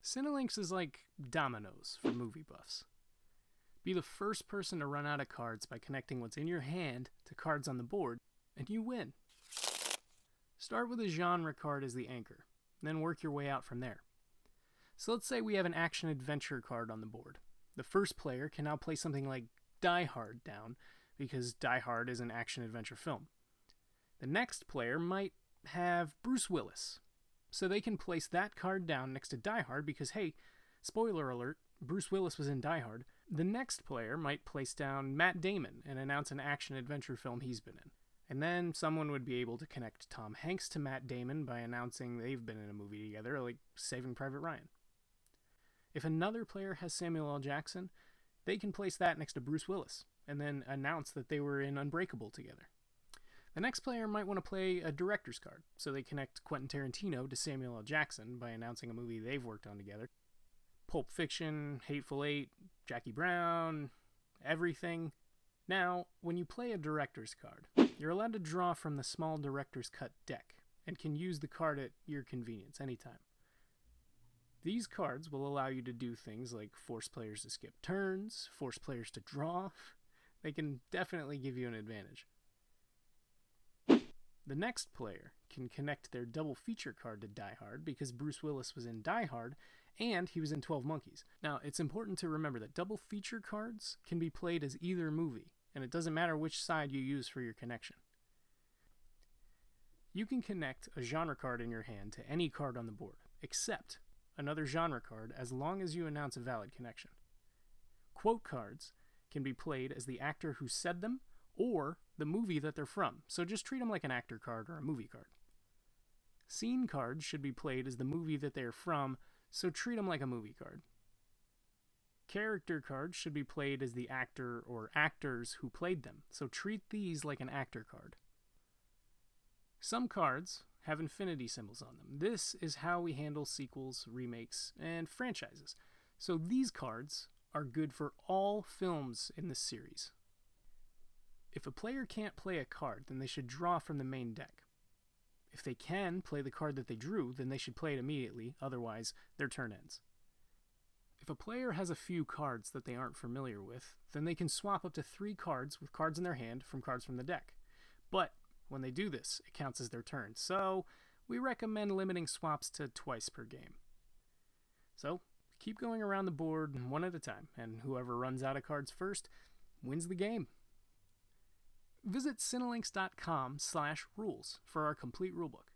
Cinelinx is like dominoes for movie buffs. Be the first person to run out of cards by connecting what's in your hand to cards on the board, and you win. Start with a genre card as the anchor, then work your way out from there. So let's say we have an action-adventure card on the board. The first player can now play something like Die Hard down, because Die Hard is an action-adventure film. The next player might have Bruce Willis, so they can place that card down next to Die Hard because, hey, spoiler alert, Bruce Willis was in Die Hard. The next player might place down Matt Damon and announce an action-adventure film he's been in. And then someone would be able to connect Tom Hanks to Matt Damon by announcing they've been in a movie together, like Saving Private Ryan. If another player has Samuel L. Jackson, they can place that next to Bruce Willis, and then announce that they were in Unbreakable together. The next player might want to play a director's card, so they connect Quentin Tarantino to Samuel L. Jackson by announcing a movie they've worked on together. Pulp Fiction, Hateful Eight, Jackie Brown, everything. Now, when you play a director's card, you're allowed to draw from the small director's cut deck, and can use the card at your convenience anytime. These cards will allow you to do things like force players to skip turns, force players to draw. They can definitely give you an advantage. The next player can connect their double feature card to Die Hard because Bruce Willis was in Die Hard and he was in 12 Monkeys. Now, it's important to remember that double feature cards can be played as either movie, and it doesn't matter which side you use for your connection. You can connect a genre card in your hand to any card on the board, except another genre card, as long as you announce a valid connection. Quote cards can be played as the actor who said them or the movie that they're from, so just treat them like an actor card or a movie card. Scene cards should be played as the movie that they're from, so treat them like a movie card. Character cards should be played as the actor or actors who played them, so treat these like an actor card. Some cards have infinity symbols on them. This is how we handle sequels, remakes, and franchises. So these cards are good for all films in this series. If a player can't play a card, then they should draw from the main deck. If they can play the card that they drew, then they should play it immediately, otherwise their turn ends. If a player has a few cards that they aren't familiar with, then they can swap up to 3 cards with cards in their hand from cards from the deck. But when they do this, it counts as their turn, so we recommend limiting swaps to twice per game. So, keep going around the board one at a time, and whoever runs out of cards first wins the game. Visit Cinelinx.com/rules for our complete rulebook.